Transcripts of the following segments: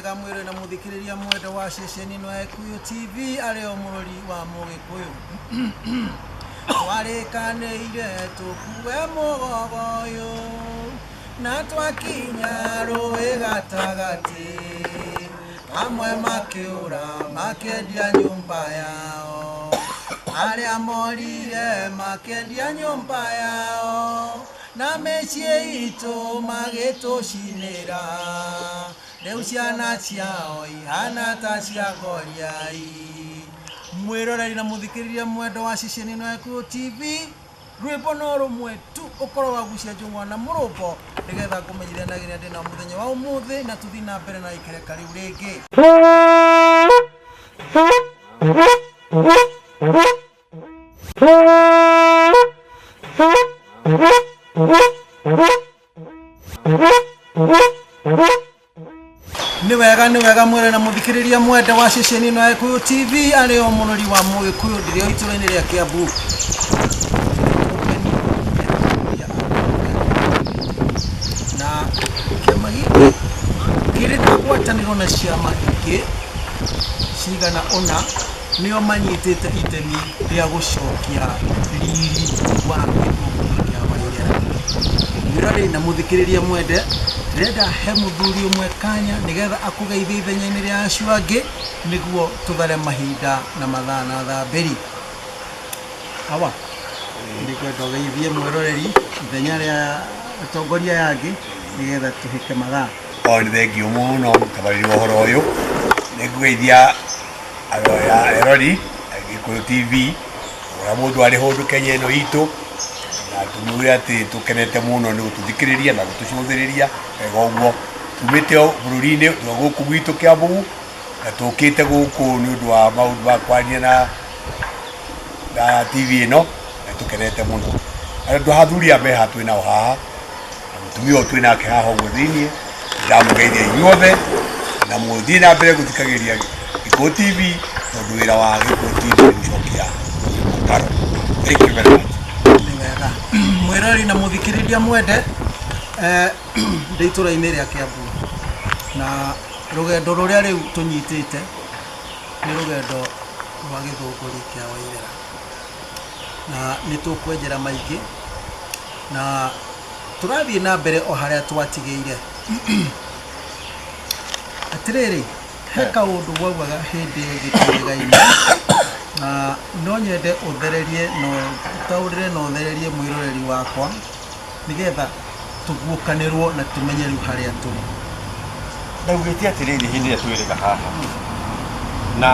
wega mwire na muthikiriria mwendo wa ceceni no Gikuyu TV areo murori wa Mugikuyu warikaniire tukuwe mugogoyo na twakinya ruĩ gatagati amwe makiura makendia nyumba yao aria morire makendia nyumba yao na mĩciĩ itũ magĩtũcinĩra rĩu ciana ciao ihana ta cia ngoriai. Mwĩroreri na mũthikĩrĩria mwendo wa ceceni ĩno ya Gikuyu TV, rwĩmbo no rũmwe tu ũkorwo wagucia njũng'wa na mũrũmbo nĩgetha kũmenyithanagĩria ndĩna mũthenya wa ũmũthĩ na tũthiĩ na mbere na ikereka rĩu rĩngĩ. Ni wega mwere na muthikiriria mwende wa ceceni ĩno ya Gikuyu TV arĩo mũrori wa Mũgĩkũyũ ndĩrĩ o itũra-inĩ rĩa Kiambu. Na kĩama gĩkĩ kĩrĩ na ngwatanĩro na ciama ingĩ cigana ũna nĩo manyitĩte itemi rĩa gũcokia riri wa gĩthũngũ kĩa Wairĩra. Mwĩroreri na mũthikĩrĩria mwende, ndĩrenda he mũthuri ũmwe kanya nĩgetha akũgeithie ithenya-inĩ rĩa acio angĩ nĩguo tũthare mahinda na mathaa na thambĩri. Awa, ndikwenda ũgeithie mwĩroreri ithenya rĩa atongoria yangĩ nĩgetha tũhĩke mathaa. Nĩ thengio mũno mũtabarĩri wa ũhoro ũyũ. Nĩngũgeithia erori Gĩkũyũ TV ũrĩa mũndũ arĩ hũndũ Kenya ĩno itũ, na tũmwĩre atĩ tũkenete mũno nĩ gũtũthikĩrĩria na gũtũcũthĩrĩria wega ũguo. Tumĩte bũrũri-inĩ wa gũkũ gwitũ Kiambu na tũkĩte gũkũ nĩ ũndũ wa maũndũ ma kwaria na TV ĩno, na tũkenete mũno. Andũ athuri me haha twĩ nao haha, na mũtumia ũyũ twĩ nake haha ũguo thĩiniĩ, ndamũgeithia inyuothe na mũthiĩ na mbere gũthikagĩrĩria Gĩkũyũ TV tondũ wĩra wa Gĩkũyũ TV nĩ gũcokia ũikaro. Thank you very much. Wega mwĩroreri na mũthikĩrĩria mwende, ndĩ itũra-inĩ rĩa Kiambu na rũgendo rũrĩa rĩu tũnyitĩte nĩ rũgendo rwa gĩthũngũri kĩa Wairĩra, na nĩ tũkwenjera maingĩ na tũrathiĩ na mbere o harĩa twatigĩire. Atĩrĩrĩ, he kaũndũ waugaga hĩndĩ gĩtĩĩga-inĩ na no nyende ũthererie na ũtaũrĩre na ũthererie mwĩroreri wakwa nĩgetha tũguũkanĩrwo na tũmenye rĩu harĩa tũrĩ. Ndaugĩte atĩrĩrĩ hĩndĩ ĩrĩa twĩrĩga haha na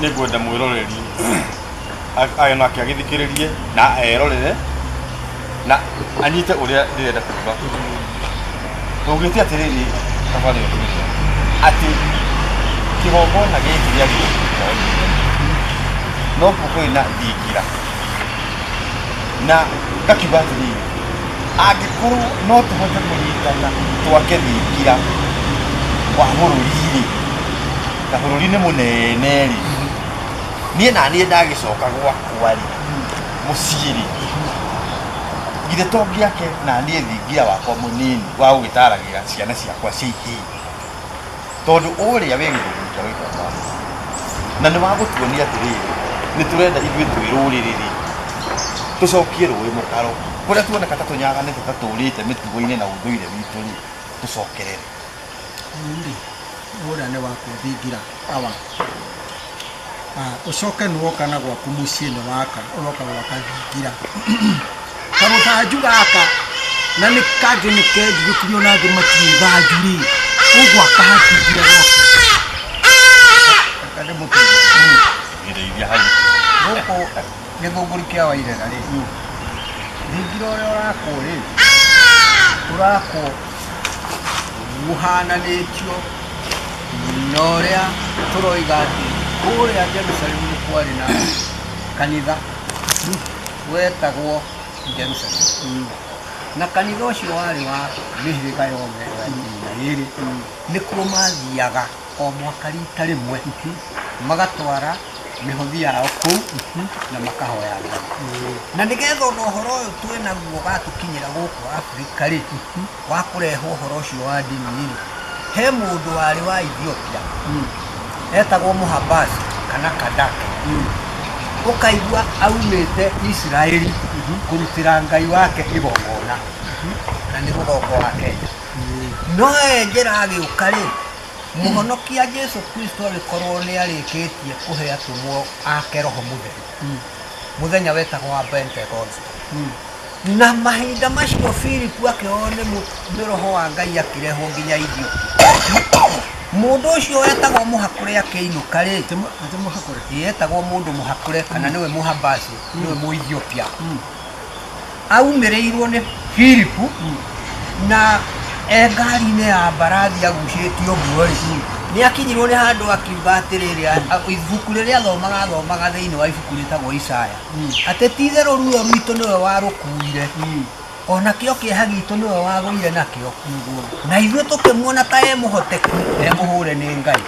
nĩngwenda mwĩroreri nake agĩthikĩrĩrie na erorere na anyite ũrĩa ndĩrenda kuuga. Ndaugĩte atĩrĩrĩ tabarĩra atĩ kĩgongona gĩkĩ gĩa Gĩkũyũ no gũkorwo na thingira, na ngakiuga atĩrĩrĩ angĩkorwo no tũhote kũnyitana twake thingira wa bũrũri-rĩ, na bũrũri nĩ mũnene-rĩ, niĩ naniĩ ndagĩcoka gwakwa-rĩ mũciĩ-rĩ, githĩ to ngĩake naniĩ thingira wakwa mũnini wa gũgĩtaragĩra ciana ciakwa cia ihĩĩ, tondũ ũrĩa wĩ gĩthũngũ kĩa Wairĩra na nĩ wagũtuonia atĩrĩrĩ nĩ tũrenda ithuĩ twĩ rũrĩrĩ-rĩ tũcokie rũĩ mũkaro kũrĩa tuoneka ta tũnyaganĩte ta tũrĩte mĩtugo-inĩ na ũndũire witũ-rĩ tũcokerere. Ũrĩa nĩ wakũthingira awa ũcoke nĩwoka na gwaku mũciĩ nĩ waka ũroka gwaka thingira karũthanju gaka na nĩ kangĩ nĩ kengi gũkirio na angĩ matirĩ thanju-rĩ ũgwaka hathingira gwaku gũkũ gĩthũngũri kĩa Wairĩra-rĩ, thingira ũrĩa ũrakwo-rĩ ũrakwo ũhananĩtio na ũrĩa tũroiga atĩ kũrĩa Jerusalemu nĩ kwarĩ na kanitha wetagwo Jerusalemu, na kanitha ũcio warĩ wa mĩhĩrĩga yothe ya ikũmi na ĩĩrĩ. Nĩkuo mathiaga o mwaka rita rĩmwe magatwara mĩhothi yao kũu na makahoya Ngai. Na nĩgetha ona ũhoro ũyũ twĩ naguo gatũkinyĩra gũkũ Afrika-rĩ wa kũrehe ũhoro ũcio wa ndini-rĩ, he mũndũ warĩ wa Ethiopia etagwo Mũhabasi kana Kadake, ũkaigua aumĩte Isiraeli kũrutĩra Ngai wake igongona na nĩ rũgongo wa Kenya. No njĩra agĩũka-rĩ, Mũhonokia Jesu Kristo agĩkorwo nĩ arĩkĩtie kũhe atũmwo ake Roho Mũtheru, mũthenya wetagwo wa Pentecost. Na mahinda macio Filipu akĩoywo nĩ Roho wa Ngai akĩrehwo nginya Ethiopia. Mũndũ ũcio wetagwo Mũhakũre akĩinũka-rĩ, etagwo mũndũ Mũhakũre kana nĩwe Mũhabasi, nĩwe Mũethiopia, aumĩrĩirwo nĩ Filipu na ngari-inĩ ya mbarathi agucĩtio ũguo-rĩ, nĩ akinyirwo nĩ handũ akiuga atĩrĩrĩ, ibuku rĩrĩa athomaga thĩinĩ wa ibuku rĩtagwo Isaya, atĩ ti-itherũ ruo rwitũ nĩwe warũkuire, ona kĩo kĩeha gitũ nĩwe wagũire nakĩo, na ithuĩ tũkĩmuona ta mũhoteku mũhũre nĩ Ngai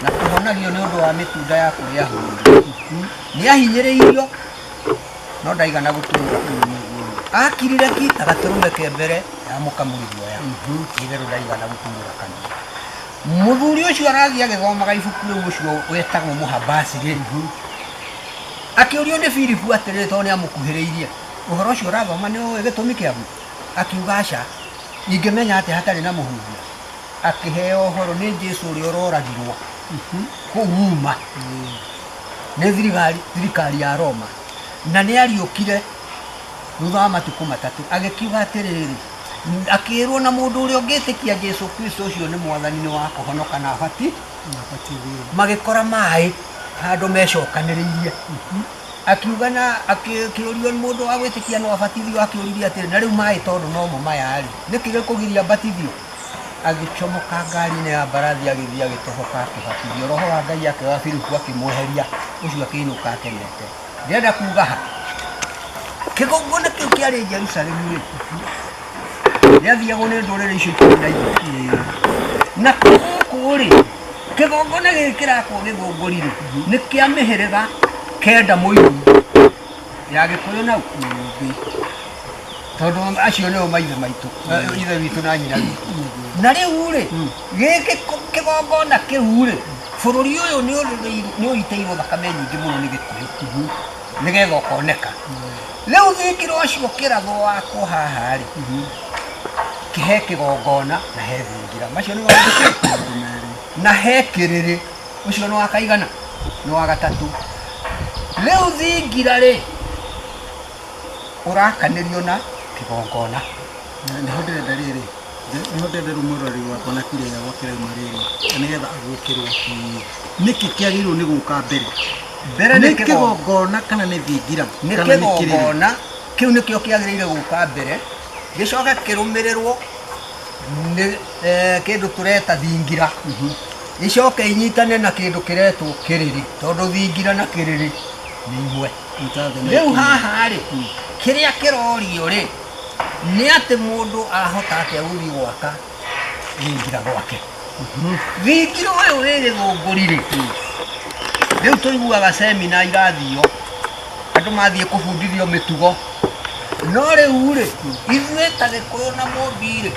na kũhonagio nĩ ũndũ wa mĩtunda ya kũrĩa hũrire. Nĩ ahinyĩrĩirio no ndaigana gũtũũra, akirire ki agatũrũme ke mbere ya mũkamũri guoya, itherũ ndaigana gũtũũra kanua. muthuri ucio arathi agithomaga ibuku riu ucio wetagwo Muhabasi ri akiurio ni Philip atiriri to ni amukuhiriirie uhoro ucio urathoma ni uwi gitumi kiagu akiuga aca ingimenya ati hatari na muhunjia akiheo uhoro ni Jesu uria uroragirwo kuuma ni thirikari ya Roma na ni ariukire thutha wa matuku matatu agikiuga atiriri akirwo na mundu uria ungitikia Jesu Kristo ucio ni mwathani ni wa kuhonoka na abati magikora mai handu mecokaniriirie akiuga na akiurio mundu wa gwitikia no abatithio akiuririe atiri na riu mai tondu no mo maya ri nikire kugiria batithio agichomoka ngari-inĩ ya mbarathi agithii agitohoka akibatithio roho wa Ngai akiwa Filipu akimweheria ucio akiinuka akenete ndenda kuga ha kigongona kiu kiari Jerusalemu ri yathiagwo nĩ ndũrĩrĩ icio ikũmi na igĩrĩ na kũrĩ kĩgongona gĩkĩ kĩrakwo gĩthũngũri-rĩ nĩ kĩa mĩhĩrĩga kenda mũiru ya Gĩkũyũ na Ũmbi tondũ acio nĩo maithe maitũ ithe witũ na nyina witũ na rĩu-rĩ gĩkĩ kĩgongona kĩu-rĩ bũrũri ũyũ nĩ ũitĩirwo thakame nyingĩ mũno nĩ Gĩkũyũ nĩgetha ũkoneka rĩu thingiro ũcio kĩrathwo wakwo haha-rĩ kihe kigongona na he thingira macio ni wa na he kiriri ucio no akaigana no wa gatatu leo thingira ri urakanirio na kigongona ni hodere dariri ni hodere rumurori wa kona kire ya wakire mariri nigetha agukirwo niki kiagirwo ni guka mbere ni kigongona kana ni thingira ni kigongona kiu nikio kiagirire guka mbere gicoka kirumirirwo ni kindu tureta thingira icoke inyitane na kindu kiretwo kiriri tondu thingira na kiriri ni imwe riu haha ri kiria kirorio ri ni ati mundu ahota atia guthi gwaka thingira gwake thingira uyu wi githunguri ri riu tuiguaga semina irathio andu mathie kubundithio mitugo no riu ri ithuĩ ta Gĩkũyũ na Mũmbi ri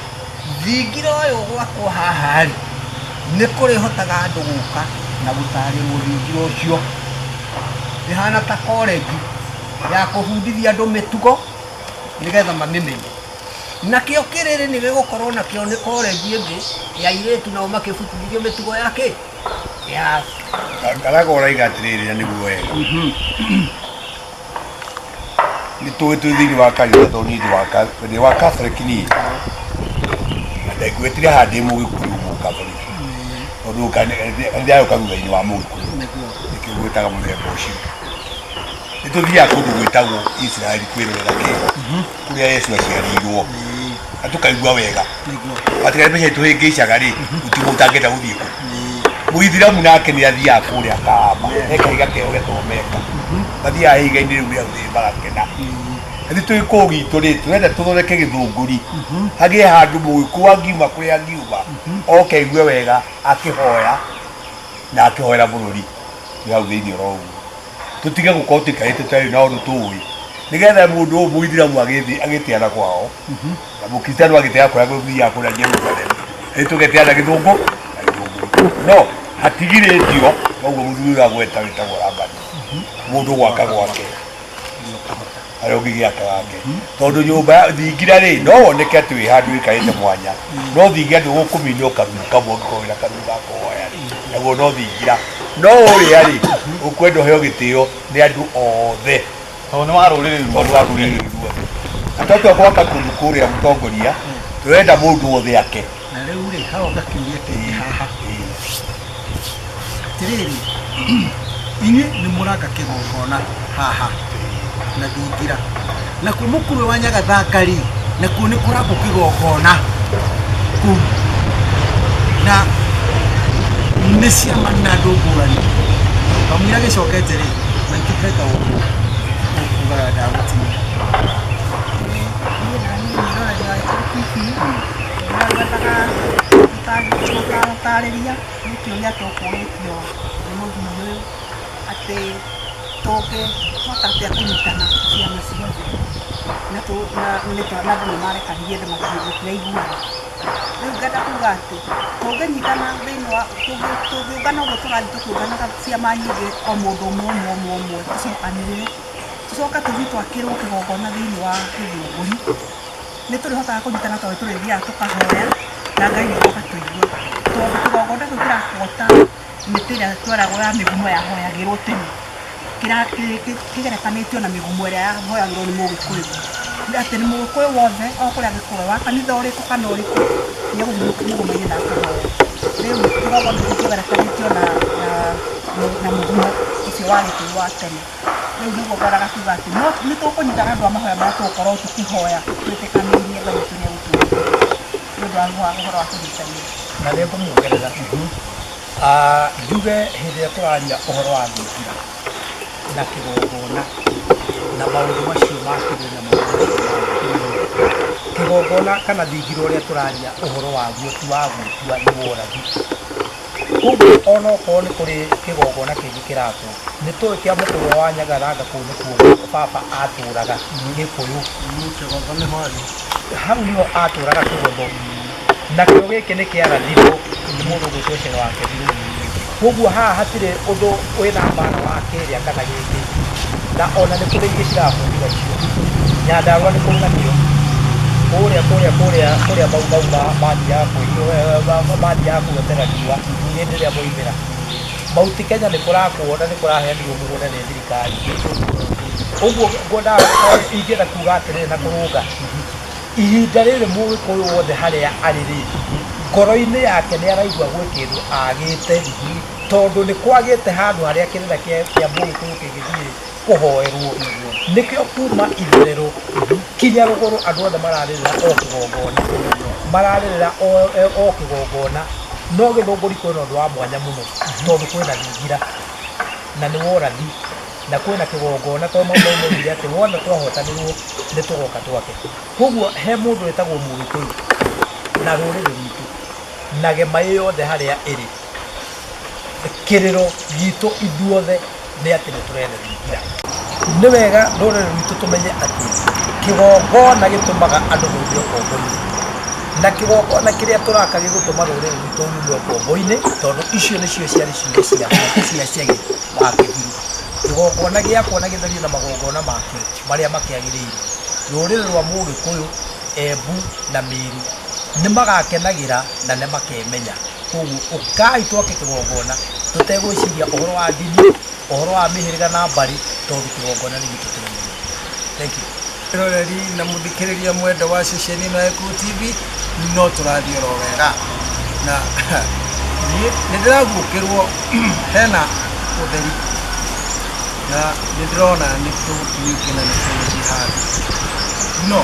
thingira ũyũ gwakwo haha ri nĩ kũrĩhotaga andũ gũka na gũtarĩrwo thingira ũcio ĩhana ta korenji ya kũbundithia andũ mĩtugo nĩgetha mamĩmenye nakĩo kĩrĩrĩ nĩ gĩgũkorwo nakĩo nĩ korenji ĩngĩ ya airĩtu nao makĩbundithio mĩtugo yake ya karaga ũraiga atĩrĩrĩ na nĩguo wega nĩ tũĩ twĩ thĩinĩ wa kanitha tondũ niĩ wa Catholic niĩ na ndaiguĩtire haha ndĩ Mũgĩkũyũ Mũcatholic tondũ nĩndayo kanitha-inĩ wa Mũgĩkũyũ nĩkĩo gwĩtaga mũthemba ũcio nĩ tũthiaga kũndũ gwĩtagwo Israeli kwĩrorera kĩngũ kũrĩa Yesu aciarĩirwo na tũkaigua wega matigari mbeca tũhĩngĩcaga rĩ gũtirĩ ũtangĩenda gũthiĩ kũ Mũithĩramu nake nĩ athiaga kũrĩa Kahama ekahiga keo getomeka mathiaga ihiga-inĩ rĩu rĩa ũthĩ magakena nĩ tũĩ kũu gitũ rĩ tũrenda tũthondeke gĩthũngũri hagĩe handũ Mũgĩkũyũ angiuma kũrĩa angiuma oke aigue wega akĩhoya na akĩhoera bũrũri hau thĩinĩ oro ũguo tũtige gũkorwo tũikarĩte tũtarĩ na ũndũ tũĩ nĩgetha mũndũ ũyũ Mũithĩramu agĩtĩana kwao na Mũkristiano agĩtĩana kũrĩa gũthiaga kũrĩa Jerusalemu nĩ tũgeteana gĩthũngũ no hatigirĩtio noguo mũthuri ũyũ agweta wĩtagwo Labani mũndũ gwaka gwake arĩa ũngĩ gĩake wake tondũ nyũmba thingira rĩ no woneke atĩ wĩ handũ wĩikarĩte mwanya no thingira ndũgũkũminia ũkaruga kamwe ũngĩkorwo wĩna kanitha ga kũhoya rĩ naguo no thingira no ũrĩa rĩ ũkwenda ũheo gĩtĩo nĩ andũ othe tondũ nĩ wa rũrĩrĩ ruothe na twatua gwaka kũndũ kũrĩa mũtongoria tũrenda mũndũ wothe ake na rĩu rĩ haroka kiugĩte haha tirĩrĩ inyuĩ nĩ mũraka kĩgongona haha na thingira na kũ mũkũrwe wa Nyagathanga-rĩ nakuo nĩ kũrakwo kĩgongona kũu na nĩ ciama na andũ ngũrani kamũira gĩcokete rĩ na nĩtũreka ũguo ũkugaga ndagũtinia tarĩria nĩkĩũria tũkũrĩtio nĩ mũthuri ũyũ atĩ tũngĩhota atĩa kũnyitana ciama ciothe na andũ nĩ marekanirie andũ matiraiguana rĩu ngenda kuga atĩ tũngĩnyitana thĩinĩ wa tũngĩũngana ũguo tũrathiĩ tũkĩũnganaga ciama nyingĩ o mũndũ ũmwe tũcokanĩrĩre tũcoka tũthiĩ twakĩrwo kĩgongona thĩinĩ wa gĩthũngũri nĩ tũrĩhotaga kũnyitana tondũ tũrĩthiaga tũkahoya na Ngai nĩoka tũigue tondũ kĩgongona kĩu kĩrakũhota mĩtĩ ĩrĩa tweragwo ya mĩgumo yahoyagĩrwo tene kĩgerekanĩtio na mĩgumo ĩrĩa yahoyagĩrwo nĩ Mũgĩkũyũ atĩ nĩ Mũgĩkũyũ wothe o kũrĩa Gĩkũyũ wa kanitha ũrĩkũ kana ũrĩkũ nĩegũthiĩ mũgũmo-inĩ na akĩhoya rĩu kĩgongona kĩu kĩgerekanĩtio na mũgumo ũcio wa Gĩkũyũ wa tene rĩu nĩguo ngwaraga kuga atĩ nĩ tũkũnyitana andũ a mahoya marĩa tũgũkorwo tũkĩhoya twĩtĩkanĩirie Ngai witũ nĩegũtũteithia nĩ ũndũ wa ũhoro wa kũnyitanĩra na nĩ ngũmuongerera njuge hĩndĩ ĩrĩa tũraria ũhoro wa thingira na kĩgongona na maũndũ macio ma kĩrĩ na kĩgongona kana thingira ũrĩa tũraria ũhoro waguo ti wa gwĩtua nĩ worathi koguo ona okorwo nĩ kũrĩ kĩgongona kĩngĩ kĩratwo nĩ tũĩ kĩa mũkũrũ wa Nyagaranga kũu nĩkuo baba atũraga Gĩkũyũ hau nĩho atũraga Kĩgotho nakĩo gĩkĩ nĩ kĩarathirwo nĩ mũndũ gwĩtwo Cero wa Kĩbiru koguo haha hatirĩ ũndũ wĩna maana wa kĩrĩa kana gĩkĩ na ona nĩ kũrĩ ingĩ cirabũthĩra icio Nyandarũa nĩ kũrĩ nakĩo kũrĩa mau mathiaga kuotera riũa hĩndĩ ĩrĩa moimĩra Mount Kenya nĩ kũrakwo na nĩ kũraheanirwo mũgũnda nĩ thirikari ũguo ingĩenda kuga atĩrĩrĩ na kũrũnga ihinda rĩrĩ Mũgĩkũyũ wothe harĩa arĩ rĩ ngoro-inĩ yake nĩ araigua gwĩ kĩndũ agĩte tondũ nĩ kwagĩte handũ harĩa kĩrĩra kĩa Mũgĩkũyũ kĩngĩthiĩ kũhoerwo nĩkĩo kuma itherero kinya rũgũrũ andũ othe mararĩrĩra o kĩgongona mararĩrĩra o kĩgongona no Gĩthũngũri kwĩna ũndũ wa mwanya mũno tondũ kwĩna thingira na nĩ worathi na kwĩna kĩgongona tondũ maũndũ moigire atĩ wona twahotanĩrwo nĩ tũgoka twake koguo he mũndũ wĩtagwo Mũgĩkũyũ na rũrĩrĩ rwitũ na gema yothe harĩa ĩrĩ kĩrĩro gitũ ithuothe nĩ atĩ nĩ tũrenda thingira nĩ wega rũrĩrĩ rwitũ tũmenye atĩ kĩgongona gĩtũmaga andũ gũthiĩ ũkombo-inĩ na kĩgongona kĩrĩa tũraka gĩgũtũma rũrĩrĩ rwitũ rume ũkombo-inĩ tondũ icio nĩcio ciarĩ ciugo cia Chege wa Kĩbiru kĩgongona gĩakwo na gĩthario na magongona make marĩa makĩagĩrĩire rũrĩrĩ rwa Mũgĩkũyũ Embu na Mĩrũ nĩ magakenagĩra na nĩ makemenya koguo ũkai twake kĩgongona tũtegwĩciria ũhoro wa ndini ũhoro wa mĩhĩrĩga na mbarĩ tondũ kĩgongona nĩ gitũ tũmenye. Thank you. Roreri na mũthikĩrĩria mwenda wa ceceni ĩno ya Gĩkũyũ TV no tũrathiĩ oro wega na nĩ ndĩraguũkĩrwo hena ũtheri na nĩ ndĩrona nĩ tũnyuke na nĩ tũgũthiĩ handũ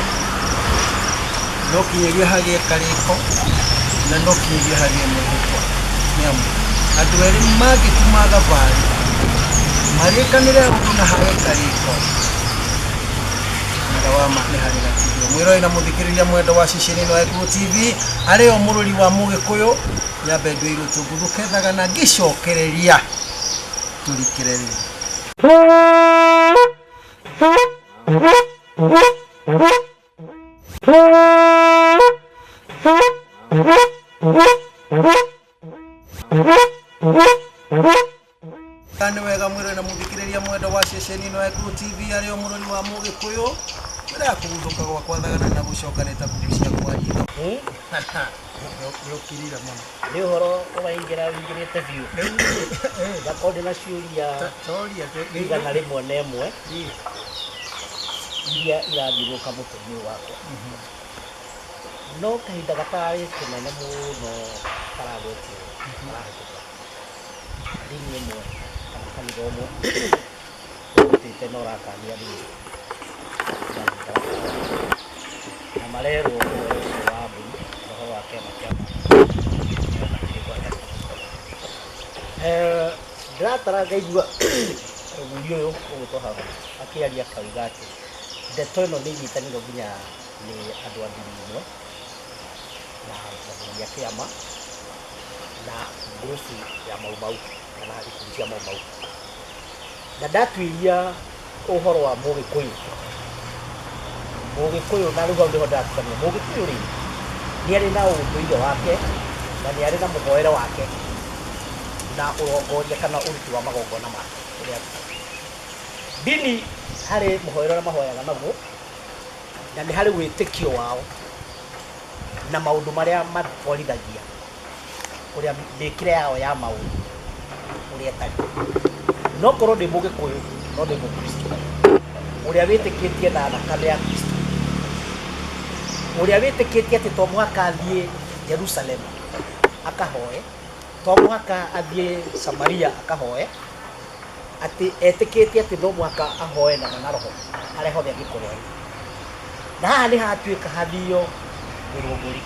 no kinyĩria hagĩe karĩko na no kinyĩria hagĩe mwĩhĩtwa nĩamu andũ erĩ mangĩtuma thabarĩ marĩkanĩre ũndũ na hagĩe karĩko wama nĩ harĩ gatigio mwĩroi na mũthikĩrĩria mwenda wa ceceni ĩno ya Gĩkũyũ TV arĩ o mũrũri wa Mũgĩkũyũ nyambe ndũ irũ tũngũthũkethaga na ngĩcokereria tũrikĩre rĩu nĩ wega mwĩroi na mũthikĩrĩria mwenda wa ceceni ĩno ya Gĩkũyũ TV arĩ o mũrũri wa Mũgĩkũyũ mbere ya kũguthũka gwakwa thagana na gũcoka nĩ ta kũgucia kwanyu Nĩũkirire mũno nĩ ũhoro ũraingĩra wingĩrĩte biũ ngakorwo ndĩ na ciũria igana rĩmwe na ĩmwe iria irathiũrũrũka mũtwe-inĩ wakwa no kahinda gatarĩ kũnene mũno karagwetio karahĩtũka ndini ĩmwe kana kanitha ũmwe ũtĩte na ũrakania ndini na marerwo ũhoro ũcio wa mbũri ũhoro wa kĩama kĩa ndĩratara ngaigua mũthuri ũyũ ũgũtwo haha akĩaria akauga atĩ ndeto ĩno nĩ inyitanĩirwo nginya nĩ andũ a ndini imwe na athuri a kĩama na ngurubu ya Maumau kana ikundi cia Maumau na ndatuĩria ũhoro wa Mũgĩkũyũ na rĩu hau nĩho ndatukania Mũgĩkũyũ rĩ nĩ arĩ na ũndũire wake na nĩ arĩ na mũhoere wake na ũrongoria kana ũruti wa magongona make ũrĩa ndini harĩ mũhoere ũrĩa mahoyaga naguo na nĩ harĩ wĩtĩkio wao na maũndũ marĩa matwarithagia ũrĩa mĩkĩre yao ya maũndũ ũrĩa ĩtariĩ no korwo ndĩ Mũgĩkũyũ no ndĩ Mũkristo ũrĩa wĩtĩkĩtie na thakame ya Kristo ũrĩa wĩtĩkĩtie atĩ to mũhaka athiĩ Jerusalem akahoe to mũhaka athiĩ Samaria akahoe atĩ etĩkĩtie atĩ no mũhaka ahoe na roho harĩa hothe angĩkorwo arĩ na haha nĩ hatuĩka hathio ũrũngũri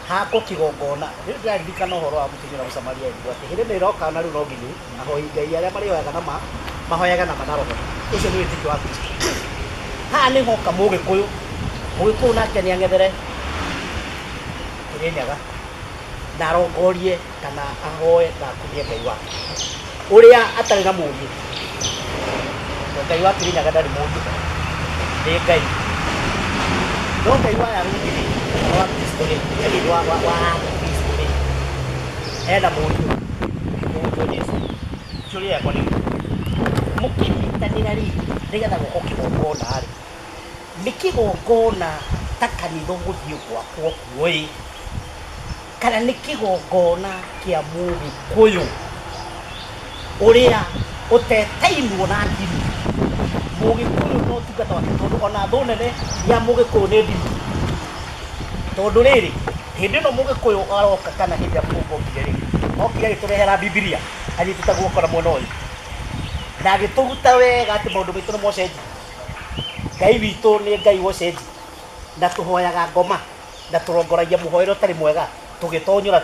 hako kĩgongona rĩu ndĩraririkana ũhoro wa mũtumia wa Samaria ndio atĩ hĩndĩ ĩno ĩroka na rĩu no nginya ahoi Ngai arĩa marĩoyaga na mahoyaga na roho ũcio nĩ wĩtĩkio wa Kristo haha nĩ hoka Mũgĩkũyũ nake nĩ ang'ethere Kĩrĩnyaga na arongorie kana ahoe na akumie Ngai wake ũrĩa atarĩ na mũriũ Ngai wa Kĩrĩnyaga ndarĩ mũriũ nĩ Ngai no Ngai wa Ayahudi wa Kristo nĩ wa Kristo nĩ ena mũriũ Jesu cũrĩa yakwa nĩ mũkĩnyitanĩra rĩ nĩgetha gũkũ kĩgongona rĩ nĩ kĩgongona ta kanitha gũthiĩ gwakwo kuoĩ kana nĩ kĩgongona kĩa Mũgĩkũyũ ũrĩa ũtetainwo na ndini Mũgĩkũyũ no tungata wake tondũ ona thũ nene ya Mũgĩkũyũ nĩ ndini tondũ rĩrĩ hĩndĩ ĩno Mũgĩkũyũ aroka kana hĩndĩ ya kũngũmbire rĩ okire agĩtũrehera Bibilia anyitĩte guoko na mwena ũyũ na agĩtũruta wega atĩ maũndũ maitũ nĩ mocenji Ngai witũ nĩ Ngai wocenji na tũhoyaga ngoma na tũrongoragia mũhoero ũtarĩ mwega tũgĩtonyora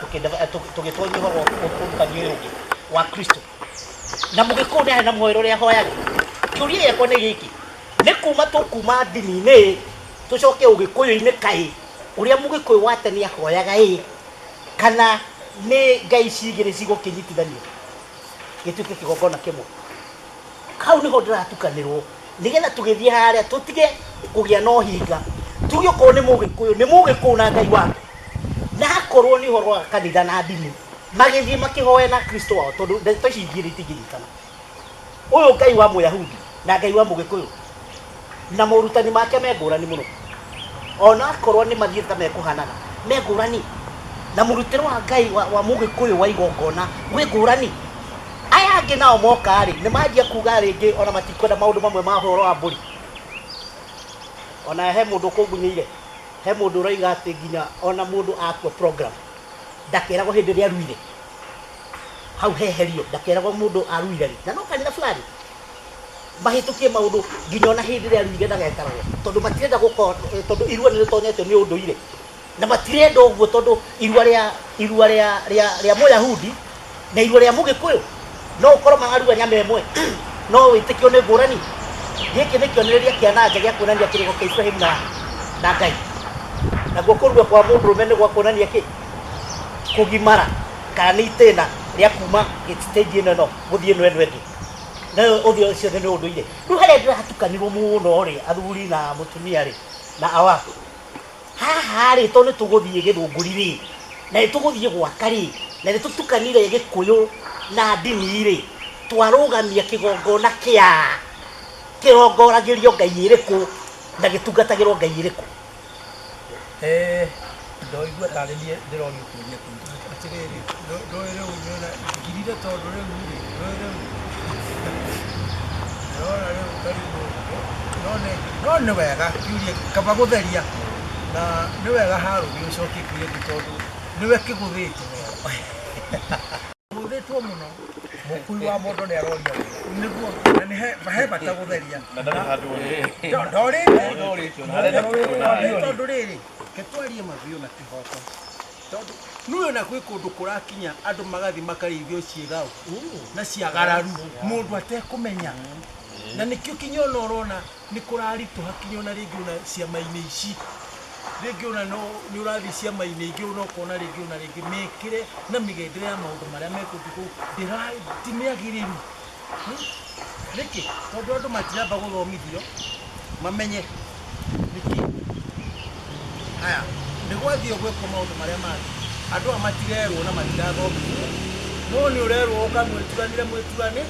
tũgĩtonyora ũhoro ũrutani ũyũ ũngĩ wa Kristo na Mũgĩkũyũ nĩ arĩ na mũhoero ũrĩa ahoyaga kĩũria gĩakwa nĩ gĩkĩ nĩ kuma tũkuma ndini-inĩ tũcoke Ũgĩkũyũ-inĩ kaĩ ũrĩa Mũgĩkũyũ wa tene ahoyaga ĩ kana nĩ Ngai cigĩrĩ cigũkĩnyitithanio gĩtuĩke kĩgongona kĩmwe hau nĩho ndĩratukanĩrwo nĩgetha tũgĩthiĩ harĩa tũtige kũgĩa na ũhinga tuge okorwo nĩ Mũgĩkũyũ na Ngai wake na akorwo nĩ ũhoro wa kanitha na ndini magĩthiĩ makĩhoe na Kristo wao tondũ ndeto ici igĩrĩ itingĩnyitana ũyũ Ngai wa Mũyahudi na Ngai wa Mũgĩkũyũ na morutani make me ngũrani mũno ona akorwo nĩ mathiĩte mekũhanana me ngũrani na mũrutĩre wa Ngai wa Mũgĩkũyũ wa igongona gwĩ ngũrani aya angĩ nao moka rĩ nĩ manjia kuga rĩngĩ ona matikwenda maũndũ mamwe ma ũhoro wa mbũri ona he mũndũ kũngunyĩire he mũndũ ũroiga atĩ nginya ona mũndũ akua program ndakeragwo hĩndĩ ĩrĩa aruire hau heherio ndakeragwo mũndũ aruire rĩ na no kanitha fulani mahĩtũkie maũndũ nginya ona hĩndĩ ĩrĩa aruire ndagetarwo tondũ matirenda gũkorwo tondũ irua nĩ rĩtonyetio nĩ ũndũire na matirenda ũguo tondũ irua rĩa Mũyahudi na irua rĩa Mũgĩkũyũ no ũkorwo magaruga nyama ĩmwe no wĩtĩkio nĩ ngũrani gĩkĩ nĩ kĩonereria kĩa nanja gĩa kuonania kĩrĩko kĩa Iburahĩmu na Ngai naguo kũruga kwa mũndũrũme nĩ gwa kuonania kĩ kũgimara kana nĩ itĩna rĩa kuma stage ĩno gũthiĩ ĩno ĩngĩ na ũthio ũcio nĩ ũndũire rĩu harĩa ndĩrahatukanirwo mũno rĩ athuri na mũtumia rĩ na awa haha rĩ tondũ nĩ tũgũthiĩ Gĩthũngũri rĩ na nĩ tũgũthiĩ gwaka rĩ na nĩ tũtukanire Gĩkũyũ na ndini rĩ twarũgamia kĩgongona kĩrongoragĩrio Ngai ĩrĩkũ na gĩtungatagĩrwo Ngai ĩrĩkũ ndoigua tarĩ niĩ ndĩronia kũria atĩrĩrĩ ndũĩ rĩu nyona ngirire tondũ rĩu rĩ no nĩ wega kiuria kaba gũtheria na nĩ wega harũgi ũcokie kiuria tondũ nĩwe kĩgũthĩte gũthĩtwo mũno mũkui wa mũndũ nĩ aroria nĩguo na nĩ he bata gũtheria tondũ rĩrĩ ketwarie mabiũ na kĩhoto tondũ nũyo na gwĩ kũndũ kũrakinya andũ magathi makarĩithio ciĩgao na ciagararu mũndũ atekũmenya na nĩkĩo kinya ona ũrona nĩ kũraritũha kinya ona rĩngĩ ona ciama-inĩ ici rĩngĩ ona nĩ ũrathiĩ ciama-inĩ ingĩ ona ũkona rĩngĩ mekĩre na mĩgendere ya maũndũ marĩa mekũndũ kũu ti mĩagĩrĩru nĩkĩ tondũ andũ matiramba gũthomithio mamenye nĩkĩ haya nĩ gwathio gwĩkwo maũndũ marĩa mangĩ andũ a matirerwo na matirathomithio no nĩ ũrerwo ũkamwĩturanire mwĩturane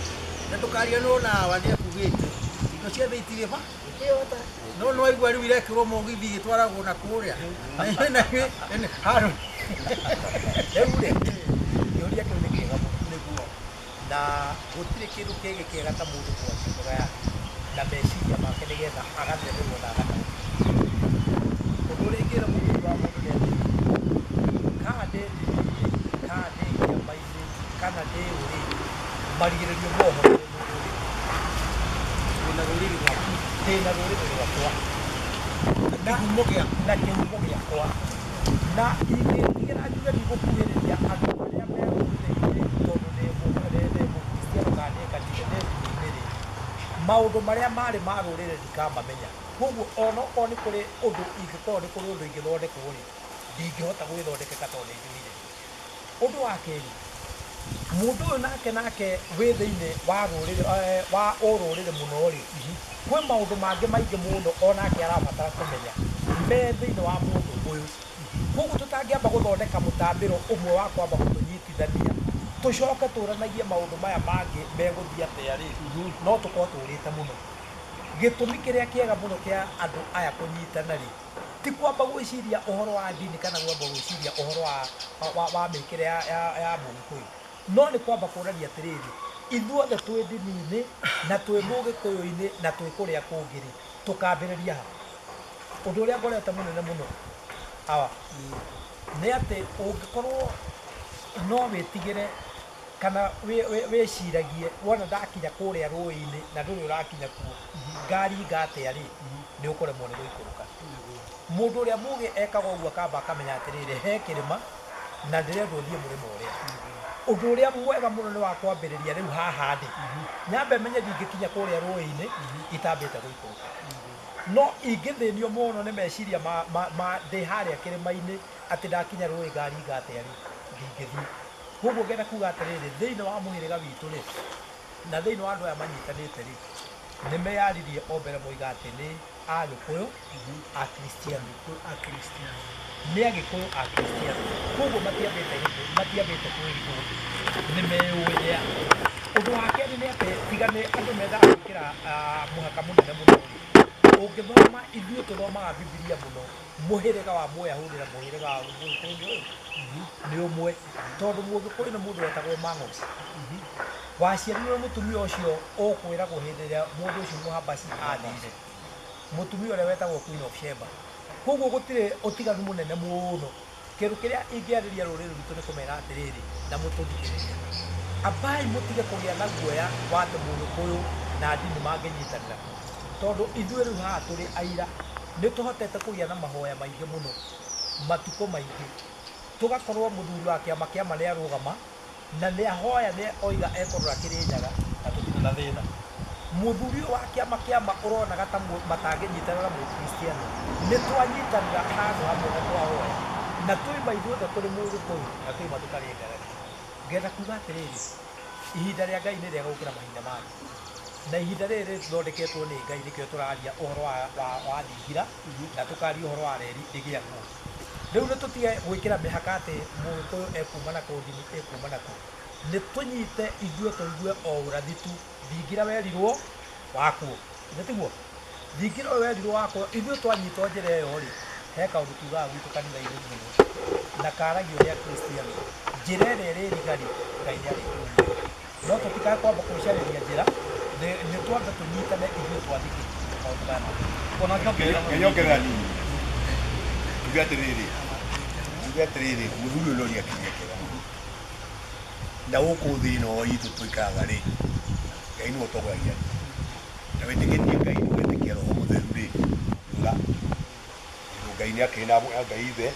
na tũkaria no nawa nĩ akugĩte indo ciothe itirĩ ba no no igua rĩu irekĩrwo mũgithi gĩtwaragwo na kũrĩa harũ rĩu rĩ kĩũria kĩu nĩ kĩega mũno nĩguo na gũtirĩ kĩndũ kĩngĩ kĩega ta mũndũ kwandĩkĩra yake na meciria make nĩgetha agathenerwo na agataũkĩrwo ũndũ ũrĩa ingĩra mũndũ wa mũndũ nĩ kana ndĩ kĩama-inĩ kana ndĩ ũrĩrĩ marigĩrĩrio mohoro na rũrĩrĩ rwaku ndĩna rũrĩrĩ rwakwa na kĩhumo gĩakwa na ingĩtigĩra njuge ndigũkuhĩrĩria andũ arĩa me rũrĩrĩ-inĩ tondũ nĩ mũkristiano kana nĩ kanitha nĩ ndini-inĩ maũndũ marĩa marĩ ma rũrĩrĩ ndikamamenya koguo onokorwo nĩ kũrĩ ũndũ ingĩkorwo nĩ kũrĩ ũndũ ingĩthondekwo rĩ ndingĩhota gwĩthondekeka tondũ nĩ njugire ũndũ wa kerĩ mũndũ ũyũ nake wĩ thĩinĩ wa rũrĩrĩ wa ũrũrĩrĩ mũno rĩ kwĩ maũndũ mangĩ maingĩ mũno onake arabatara kũmenya me thĩinĩ wa mũndũ ũyũ koguo tũtangĩamba gũthondeka mũtambĩro ũmwe wa kwamba gũtũnyitithania tũcoke tũranagie maũndũ maya mangĩ megũthiĩ atĩa rĩ no tũkorwo tũrĩte mũno gĩtũmi kĩrĩa kĩega mũno kĩa andũ aya kũnyitana rĩ ti kwamba gwĩciria ũhoro wa ndini kana kwamba gwĩciria ũhoro wa mĩkĩre ya mũgĩkũyũ no nĩ kwamba kũrania atĩrĩrĩ ithuothe twĩ ndini-inĩ na twĩ mũgĩkũyũ-inĩ na twĩ kũrĩa kũngĩ rĩ tũkambĩrĩria ha ũndũ ũrĩa ngorete mũnene mũno awa nĩ atĩ ũngĩkorwo no wĩtigĩre kana wĩciragie wona ndakinya kũrĩa rũĩ-inĩ na ndũrĩ ũrakinya kuo ngari ngatĩa rĩ nĩ ũkũremwo nĩ gũikũrũka mũndũ ũrĩa mũgĩ ekaga ũguo akamba akamenya atĩrĩrĩ he kĩrĩma na ndĩrendwo thiĩ mũrĩma ũrĩa ũndũ ũrĩa mwega mũno nĩ wa kwambĩrĩria rĩu haha ndĩ nyambe menye ndingĩkinya kũrĩa rũĩ-inĩ itambĩte gũikũrũka no ingĩthĩnio mũno nĩ meciria ndĩ harĩa kĩrĩma-inĩ atĩ ndakinya rũĩ ngari ngatĩa rĩ ndingĩthiĩ koguo ngenda kuga atĩrĩrĩ thĩinĩ wa mũhĩrĩga witũ rĩ na thĩinĩ wa andũ aya manyitanĩte rĩ nĩ meyaririe o mbere moiga atĩ nĩ agĩkũyũ akristiano nĩ agĩkũyũ akristiano koguo matiambĩte kwĩrigwo nĩ meũĩ ũndũ wa kerĩ nĩ atĩ tiga nĩ andũ mendaga gwĩkĩra mũhaka mũnene mũno ũngĩthoma ithuĩ tũthomaga bibilia mũno mũhĩrĩga wa mũyahudi na mũhĩrĩga wa mũgĩkũyũ nĩ ũmwe tondũ mũgĩkũyũ nĩ mũndũ wetagwo Mang'osi waciarirwo mũtumia ũcio ũkwĩragwo hĩndĩ ĩrĩa mũndũ ũcio mũhabaci athire mũtumia ũrĩa wetagwo Queen of Sheba koguo gũtirĩ ũtiganu mũnene mũno kĩndũ kĩrĩa ingĩarĩria rũrĩrĩ rwitũ nĩ kũmera atĩrĩrĩ na mũtũthikĩrĩria ambai mũtige kũgĩa na guoya wa atĩ mũgĩkũyũ na ndini mangĩnyitanĩra tondũ ithuĩ rĩu haha tũrĩ aira nĩ tũhotete kũgĩa na mahoya maingĩ mũno matukũ maingĩ tũgakorwo mũthuri wa kĩama nĩ arũgama na nĩ ahoya nĩ oiga ekorora kĩrĩnyaga na tũtirĩ na thĩna mũthuri wa kĩama ũronaga ta matangĩnyitanĩra mũkristiano nĩ twanyitanĩra handũ hamwe na twahoya na tũima ithuothe tũrĩ mũgĩkũyũ na tũima tũtarĩ ngarari ngenda kuga atĩrĩrĩ ihinda rĩa Ngai nĩ rĩega gũkĩra mahinda mangĩ na ihinda rĩrĩ rĩthondeketwo nĩ Ngai nĩkĩo tũraria ũhoro wa thingira na tũkaria ũhoro wa reri ĩgĩakwo rĩu nĩ tũtige gwĩkĩra mĩhaka atĩ mũgĩkũyũ ekuma na kũ ndini ekuma na kũ nĩ tũnyite ithuĩ tũigue o ũrathi tu thingira werirwo wakuo nĩ tiguo thingira ũyũ werirwo wakuo ithuĩ twanyitwo njĩra ĩyo rĩ he kaũndũ tugaga gwitũ kanitha-inĩ mũno na karagio rĩa kristiano njĩra ĩrĩa ĩrĩrigari Ngai nĩ arĩkũria no tũtikae kwamba kwĩcarĩria njĩra nĩ twambe tũnyitane ithuĩ twathikĩrĩria maũndũ maya Kenyongerera nini tuge atĩrĩrĩ mũthuri ũyũ nĩ akinyia kĩega na gũkũ thĩ ĩno itũ tũikaraga rĩ Ngai nĩwe ũtongoragia na wĩtĩkĩtie Ngai nĩ wĩtĩkia Roho Mũtheru rĩ Ngai nĩ akĩrĩ na Ngai ithe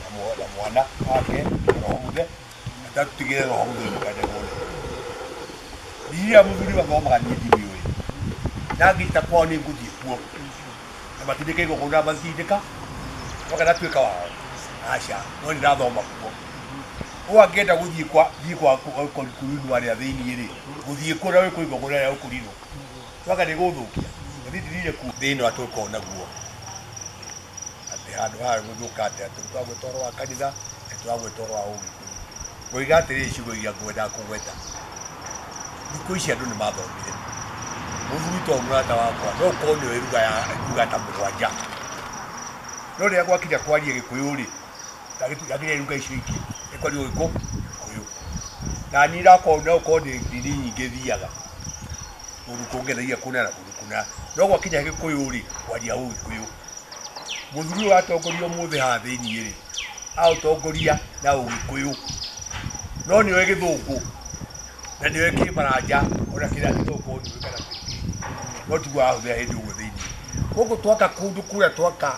na mwana wake na Roho Mũtheru atatutigĩre Roho Mũtheru kandegone rĩrĩa mũthuri wathomaga niĩ ndimĩũĩ na ngĩita kwao nĩ ngũthiĩ kuo na matindĩka igongona matindĩka wakana tuĩka wao aca no nĩ ndathoma kuo ũguo angĩenda gũthiĩ kwa kũrinwo arĩa thĩiniĩ rĩ gũthiĩ kuo na wĩkwo igongona rĩa gũkũrinwo waka nĩ gũthũkia gũthiĩ ndirire kuo thĩinĩ wa twĩkoo naguo atĩ handu ha guthukate atu twagwetoro wa kanitha twagwetoro wa ugikuyu ngoiga atiri icigo iria ngwenda kugweta thikũ ici andũ nĩ mathomire mũthuri to mũrata wakwa no ũkorwo nĩwe iruga ta mũgwanja no rĩrĩa gwakinya kwaria gĩkũyũ-rĩ ndakinya iruga icio ingĩ ĩkorirwo gĩkũyũ na niĩ ndakorwo no ũkorwo nĩ ndini nyingĩ thiaga kũndũ kũngeragia kũnera kũndũ kũnera no gwakinya gĩkũyũ-rĩ kwaria ũgĩkũyũ mũthuri ũyũ atongoria ũmũthĩ haha thĩiniĩ-rĩ aũtongoria na ũgĩkũyũ no nĩwe gĩthũngũ na nĩwe kĩmaranja ona kĩrĩa gĩthũngũ nĩwe kana no tiguo ahũthĩra hĩndĩ ũguo thĩiniĩ gũkũ twaka kũndũ kũrĩa twaka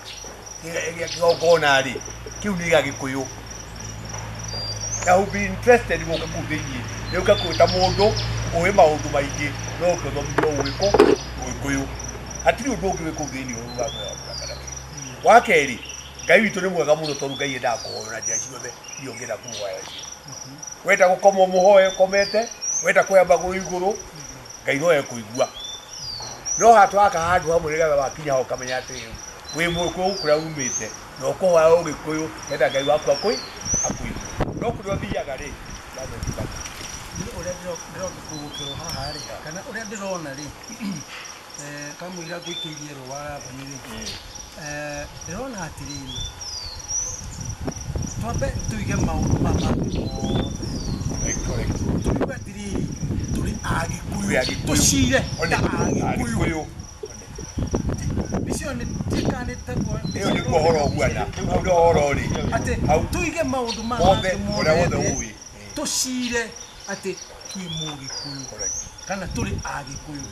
kĩgongona-rĩ kĩu nĩ gĩa gĩkũyũ na who be interested gũka kũu thĩiniĩ nĩ ũka kwĩta mũndũ ũĩ maũndũ maingĩ no ũkĩthomithio ũgĩkũyũ hatirĩ ũndũ ũngĩ wĩ kũu thĩiniĩ wa kerĩ Ngai witũ nĩ mwega mũno tondũ Ngai endaga kũhoywo na njĩra ciothe iria ũngĩenda kũmũhoya wenda gũkoma ũmũhoye ũkomete wenda kuoya magũrũ igũrũ Ngai no ekũigua no hatwaka handũ hamwe nĩgetha wakinya ho ũkamenya atĩrĩrĩ wĩ mũkũyũ kũrĩa umĩte na ũkũhoya ũgĩkũyũ nĩgetha Ngai waku akũigua no kũrĩa ũthiaga-rĩ ũrĩa ndĩroka kũgũkĩrwo haha-rĩ kana ũrĩa ndĩrona-rĩ kamũira ngũikĩirie rũa rambani-rĩ ndĩrona atĩrĩrĩ twambe tuige maũndũ mama tuigue atĩrĩrĩ tũrĩ agĩkũyũ tũcire ta agĩkũyũ icio nĩ tikanĩtagwo ĩyo nĩ ũhoro ũguana hau nĩ ũhoro-rĩ atĩ tuige maũndũ mothe mothe tũcire atĩ twĩ mũgĩkũyũ kana tũrĩ agĩkũyũ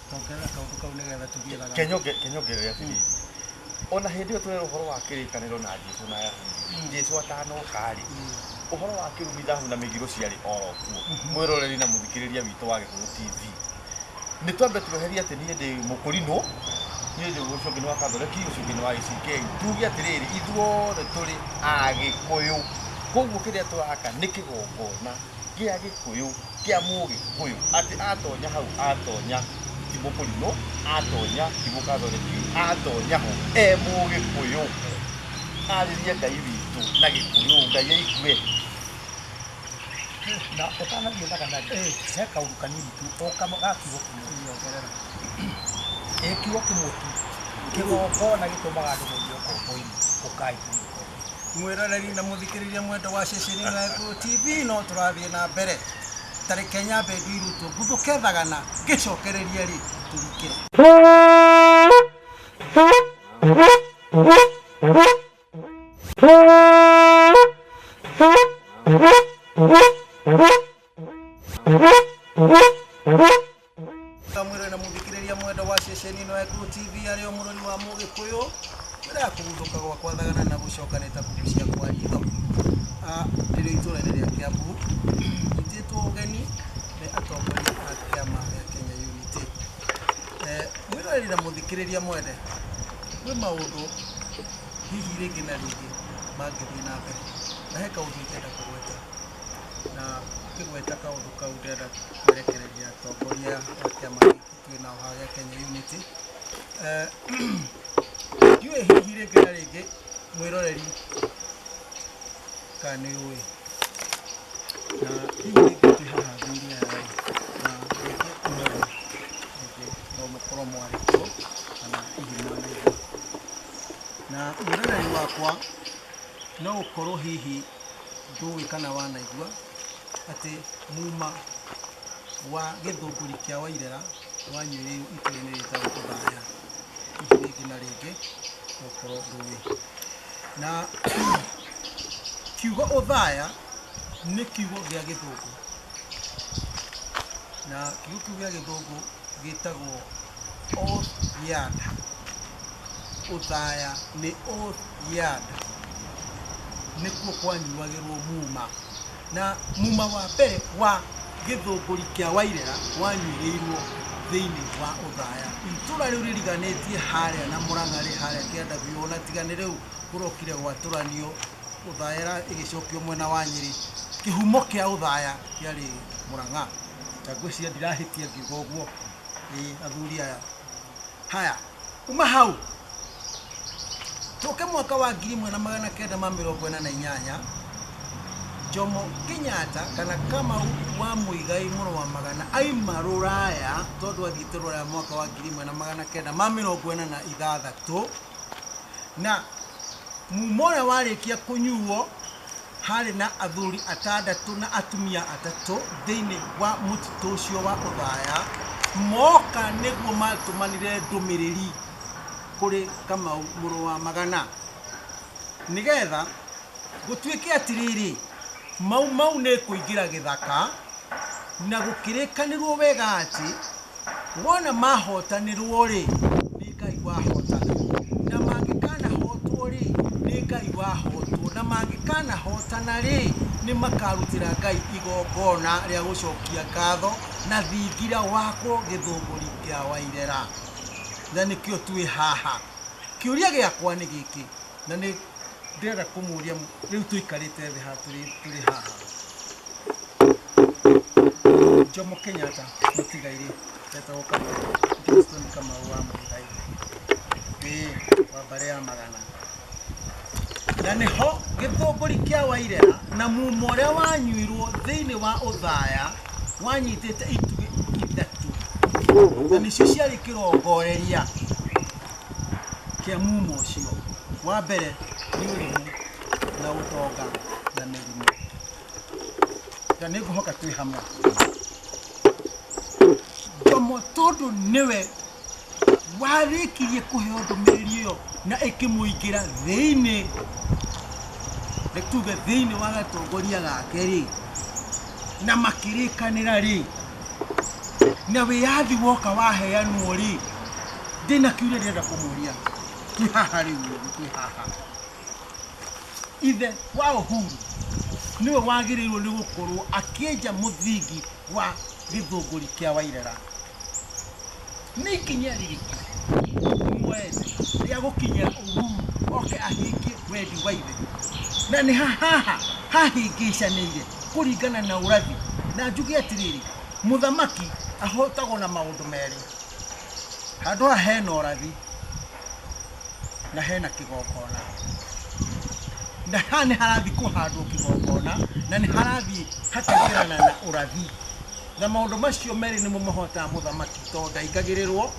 tongerera kaũndũ kau nĩgetha tũthiĩ kenyongerere atĩrĩrĩ ona hĩndĩ ĩyo tũrera ũhoro wa kĩrĩkanĩro na Jesũ na Ayahudi Jesũ atanoka-rĩ ũhoro wa kĩrumithahu na mĩgiro ciarĩ oro kuo mwĩroreri na mũthikĩrĩria witũ wa Gĩkũyũ TV nĩ twambe tweherie atĩ niĩ ndĩ mũkũrinũ niĩ ndĩ ũcũngĩni wa Kathoreki ũcũngĩni wa ICK tuge atĩrĩrĩ ithuothe tũrĩ agĩkũyũ koguo kĩrĩa tũraka nĩ kĩgongona gĩa gĩkũyũ kĩa mũgĩkũyũ atĩ atonya hau atonya ti mũkũrinũ atonya ti mũkathoreki atonya ho mũgĩkũyũ arĩria Ngai witũ na gĩkũyũ Ngai aigue na ũtanathiĩ thagana he kaũndũ kanini tu o gakiugo kĩmwe kiugo kĩmwe tu kĩgongona gĩtũmaga andũ gũthiĩ ũkombo-inĩ ũkai mwĩroreri na mũthikĩrĩria mwenda wa ceceni ya Gĩkũyũ TV no tũrathiĩ na mbere tarĩ Kenya Mbendo Irutwo nguthũke thagana ngĩcokereria-rĩ tũrikĩre mwĩroreri na mũthikĩrĩria mwenda wa ceceni ya Gĩkũyũ TV arĩ o mũrori wa mũgĩkũyũ wĩra kũguthũka gwakwa thagana na gũcokanĩta kũgucia kwa ritho ndĩrĩ itũra-inĩ rĩa Kiambu nyitĩtwo ũgeni nĩ atongoria a kĩama gĩa Kenya Unity mwĩroreri na mũthikĩrĩria mwende kwĩ maũndũ hihi rĩngĩ na rĩngĩ mangĩthiĩ na mbere na he kaũndũ ingĩenda kũgweta na ngĩgweta kaũndũ kau ndĩrenda kwerekereria atongoria a kĩama gĩkĩ twĩ nao haha gĩa Kenya Unity ndiũĩ hihi rĩngĩ na rĩngĩ mwĩroreri kana nĩ ũĩ na hihi rĩngĩ twĩ haha thĩinĩ haha na rĩngĩ ũmwe no mũkorwo mwarĩtwo kana hihi mwanaigua na mwĩroreri wakwa no ũkorwo hihi ndũĩ kana wanaigua atĩ muma wa gĩthũngũri kĩa Wairera wanyuĩrĩirwo itũra-inĩ rĩtagwo Othaya hihi rĩngĩ na rĩngĩ ũkorwo ndũĩ na kiugo Othaya nĩ kiugo gĩa Gĩthũngũ na kiugo kĩu gĩa Gĩthũngũ gĩtagwo Oth Yard Othaya nĩ Oth Yard nĩkuo kwanyuagĩrwo muma na muma wa mbere wa gĩthũngũri kĩa Wairera wanyuĩrĩirwo thĩinĩ wa Othaya itũra rĩu rĩriganĩtie harĩa na Mũrang'a rĩ harĩa kĩanda biũ na tigane rĩu kũrokire gwatũranio Othaya ĩgĩcokio mwena wa Nyĩrĩ kĩhumo kĩa Othaya kĩarĩ Mũrang'a na ngwĩciria ndirahĩtia ngiuga ũguo athuri aya haya kuma hau Toke mwaka wa 1948 Jomo Kenyatta kana Kamau wa Muigai Mũrũ wa Magana aima Rũraya tondu athiĩte Rũraya mwaka wa 1946 na mumora warĩkia kũnyuo harĩ na athuri 6 na atumia 3 thĩinĩ wa mũtitũ ũcio wa Ũthaya moka nĩguo matũmanire ndũmĩrĩri kũrĩ Kamau Mũrũ wa Magana nĩgetha gũtuĩke atĩrĩrĩ mau nĩ kũingĩra gĩthaka na gũkĩrĩkanĩrwo wega atĩ wona mahotanĩrwo rĩ nĩ Ngai wahotana na mangĩkanahotwo rĩ nĩ Ngai wahotwo na mangĩkanahotana rĩ nĩ makarutĩra Ngai igongona rĩa gũcokia ngatho na thingira wakwo gĩthũngũri kĩa Wairera na nĩkĩo twĩ haha kĩũria gĩakwa nĩ gĩkĩ na nĩ ndĩrenda kũmũria rĩu tũikarĩte thĩ haha tũrĩ haha Jomo Kenyatta mũtigaire etagwo Kamau wa Muigai wa mbarĩ ya Magana na nĩho gĩthũngũri kĩa Wairera na mumo ũrĩa wanyuirwo thĩinĩ wa Ũthaya wanyitĩte itugĩ 3 na nĩcio ciarĩ kĩrongoreria kĩa mumo ũcio wa mbere nĩ ũrimũ na ũtonga na mĩrimũ na nĩngũhoka twĩ hamwe Jomo tondũ nĩwe warĩkirie kũheo ndũmĩrĩri ĩyo na ĩkĩmũingĩra thĩinĩ tuge thĩinĩ wa gatongoria gake rĩ na makĩrĩkanĩra rĩ na wĩyathi woka waheanwo rĩ ndĩna kĩũria ndĩrenda kũmũria twĩ haha rĩu twĩ haha ithe wa Uhuru niwe wagĩrĩirwo nĩ gũkorwo akĩenja mũthingi wa gĩthũngũri kĩa Wairera nĩ ikinya rĩrĩkũ mwezi rĩa gũkinyĩra Uhuru oke ahingie wendi wa ithe na nĩ haha hahingĩcanĩire kũringana na ũrathi na njuge atĩrĩrĩ mũthamaki ahotagwo na maũndũ merĩ handũ haha hena ũrathi na hena kĩgongona na haha nĩ harathiĩ kũhandwo kĩgongona na nĩ harathiĩ hakaingĩrana na ũrathi na maũndũ macio merĩ nĩmo mahotaga mũthamaki tondũ ndaingagĩrĩrwo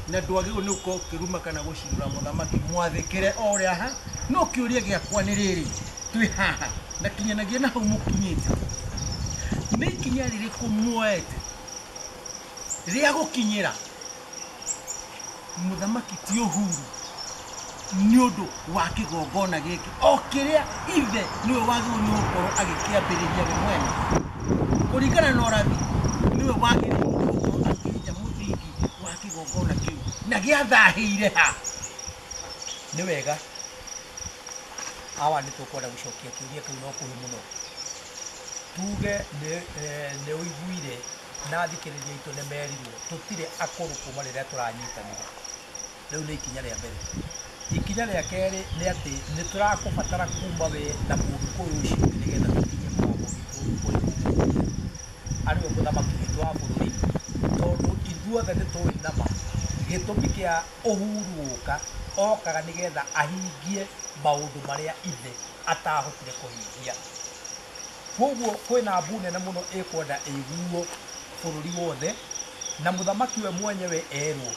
na ndwagĩrĩirwo nĩ gũkorwo ũkĩruma kana gũcirura mũthamaki mwathĩkĩre o ũrĩa ha no kĩũria gĩakwa nĩ rĩrĩ twĩ haha na kinyanagia na hau mũkinyĩte nĩ ikinya rĩrĩkũ muoete rĩa gũkinyĩra mũthamaki ti Uhuru nĩ ũndũ wa kĩgongona gĩkĩ o kĩrĩa ithe nĩwe wagĩrĩirwo nĩ gũkorwo agĩkĩambĩrĩria we mwene kũringana na ũrathi nĩwe wagĩrĩirwo nĩ gũkorwo akĩenja mũthingi wa kĩgongona kĩu na gĩathahĩire ha nĩ wega awa nĩ tũkwenda gũcokia kĩũria kĩu no kũhĩ mũno tuge nĩ ũiguire na thikĩrĩria itũ nĩ merirwo tũtirĩ akũrũ kuma rĩrĩa tũranyitanĩra rĩu nĩ ikinya rĩa mbere ikinya rĩa kerĩ nĩ atĩ nĩ tũrakũbatara kuma we na mũndũ kũyũ ũcio nĩgetha tũkinye mũgambo witũ arĩwe mũthamaki witũ wa bũrũri tondũ ithuothe nĩ tũĩ nama gĩtũmi kĩa Uhuru gũka okaga nĩgetha ahingie maũndũ marĩa ithe atahotire kũhingia koguo kwĩna mbu nene mũno ĩkwenda ĩiguo bũrũri wothe na mũthamaki we mwenyewe erwo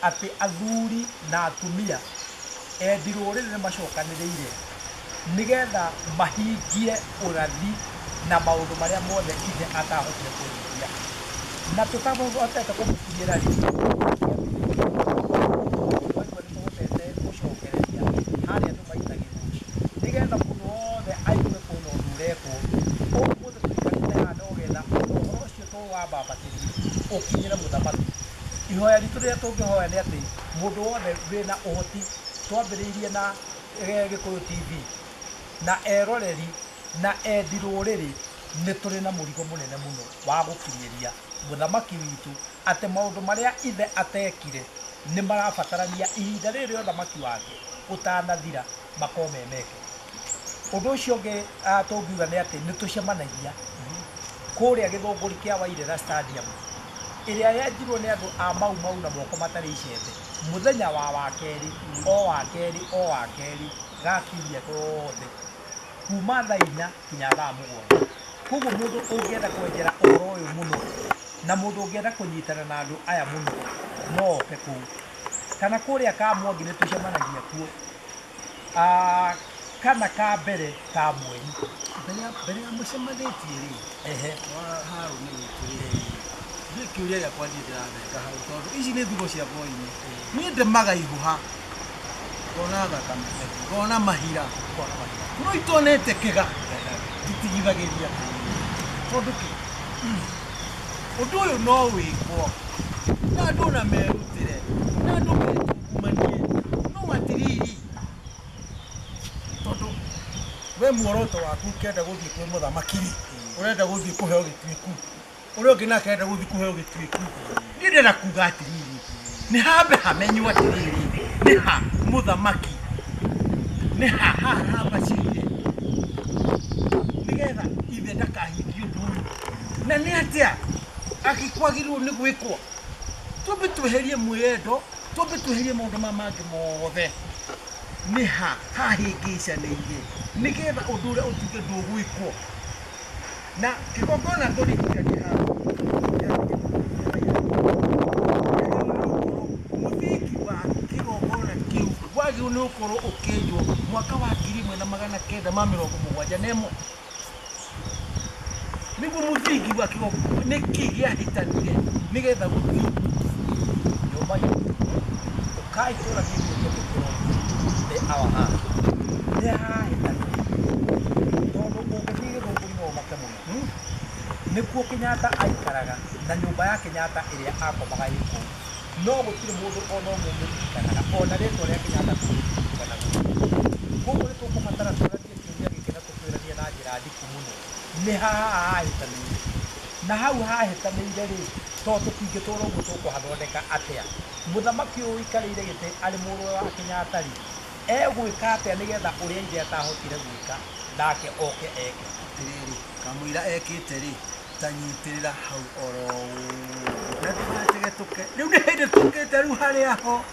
atĩ athuri na atumia endi rũrĩrĩ nĩ macokanĩrĩire nĩgetha mahingie ũrathi na maũndũ marĩa mothe ithe atahotire kũhingia na tũtahotete kũmũkinyĩra rĩ nĩtũhotete gũcokereria harĩa tũmaitagĩrwo nĩgetha mũndũ wothe aigue kwĩna ũndũ ũrekwo ũmũthĩ tũikarĩte haha nogetha ũhoro ũcio tũwambambatĩrie ũkinyĩre mũthamaki ihoya ritũ rĩrĩa tũngĩhoya nĩ atĩ mũndũ wothe wĩna ũhoti twambĩrĩirie na Gĩkũyũ TV na eroreri na endi rũrĩrĩ nĩ tũrĩ na mũrigo mũnene mũno wa gũkinyĩria mũthamaki witũ atĩ maũndũ marĩa ithe atekire nĩ marabatarania ihinda rĩrĩ rĩa ũthamaki wake ũtanathira makorwo memeke ũndũ ũcio ũngĩ tũngiuga nĩ atĩ nĩ tũcemanagia kũrĩa gĩthũngũri kĩa Wairera Stadium ĩrĩa yenjirwo nĩ andũ a mau na moko matarĩ icembe muthenya wa keri o wakeri gakiria tothe kuma thaa 4 kinya thaa 7 koguo mundu ungienda kwenjera uhoro uyu muno na mundu ungienda kunyitana na andu aya muno no oke kuu kana kuria ka Mwangi ni tucemanagia kuo kana ka mbere ka mweri mbere ya mucemanitie ri haru ni wikire kiuria ya kwa ndiratheka hau tondu ici ni thugo cia boini ni ndemaga ihuha kona thakame kona mahira no itonete kiga nditigithagiria tondu ki undu uyu no wikwo na andu na merutire na andu metumanie no matiriri tondu we muoroto waku kenda guthii kwi muthamakiri urenda guthii kuheo gitwiku uria ungi nake enda guthii kuheo gitwiku ni ndenda kuga atiriri ni hambe hamenywo atiriri ni ha muthamaki ni ha bacire nigetha ithe ndakahingio ndu na ni atia akikwagirwo ni gwikwo tumbe tweherie mwendo tumbe tweherie maundu mamangi mothe ni hahingicanĩire nigetha ũndũ ũrĩa ũtuĩke ndũgwĩkwo na kĩgongona tũrĩkithania haha mũthingi wa kĩgongona kĩu wagĩrĩirwo nĩ gũkorwo ũkĩenjwo mwaka wa 1971 nĩguo mũthingi wa kĩgongona nĩkĩ gĩahĩtanire nĩgetha gũthiĩ nyũmba ũka itũra gĩgũkĩrwo our hand. Nikuo Kenyatta aikaraga na nyumba ya Kenyatta iria akomaga iko no gutire mundu ono mumirikanaga ona ritwa ria Kenyatta kuririkanaga koguo ni tukumatara turathie kiuria giki na tukwirania na njira ndiku muno ni hahitanire na hau hahitanire ri to tutingitura uguo tukuhathondeka atia muthamaki uyu ikarire gite ari murwe wa Kenyatta ri egwika atia nigetha uria ithe atahotire gwika nake oke eke tiriri kamwira ekite ri tanyitirira hau oro na tugetuke riu ni hindi tukite riu hariaho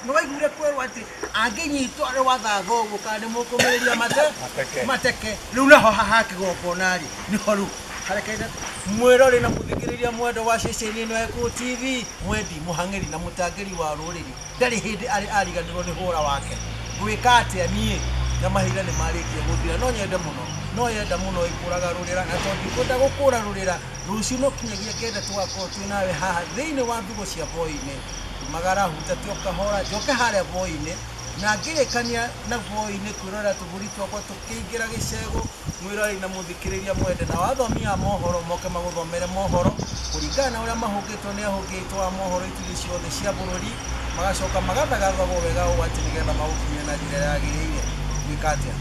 no waigure kwerwo ati anginyitwo ari wathatho uguo kandi mukumiriria mateke riu naho hakigongona ri niho riu harekeire mwirori na muthikiriria mwendo wa ceceni ino Eko TV mwendi muhang'eri na mutangiri wa ruriri ndari hindi ari ariganirwo ni hura wake gwika atia nie na mahinda ni marikia guthira no yenda muno ikuraga rurira na tondi kwenda gukura rurira rucio no kinyagia kenda twakorwo twi nawe haha thiini wa thugo cia boine magara hutatio kahora njoke haria boine na ngirikania na boine kwirora tuguri twakwa tukiingira gicego mwirori na muthikiriria mwende na wathomia mohoro moke maguthomere mohoro kuringana na uria mahungitwo ni ahungitwo a mohoro itiri ciothe cia bururi magacoka magathagathagwo wega ugati nigetha magukinyia na njira yagiriire gwikatia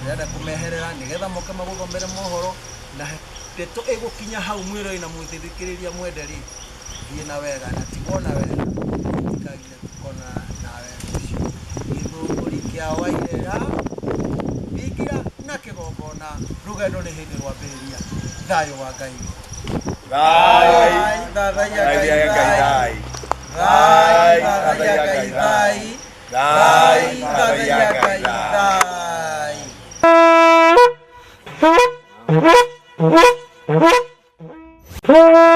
renda kumeherera nigetha moke maguthomere mohoro na ndeto igukinya hau mwirori na muthikiriria mwende ri thie na wega na tigona wega tikagire tukona nawe githunguri kia wairera bigira na kigongona rugendo ni hindi rwambiriria thayo wa Ngai Bye.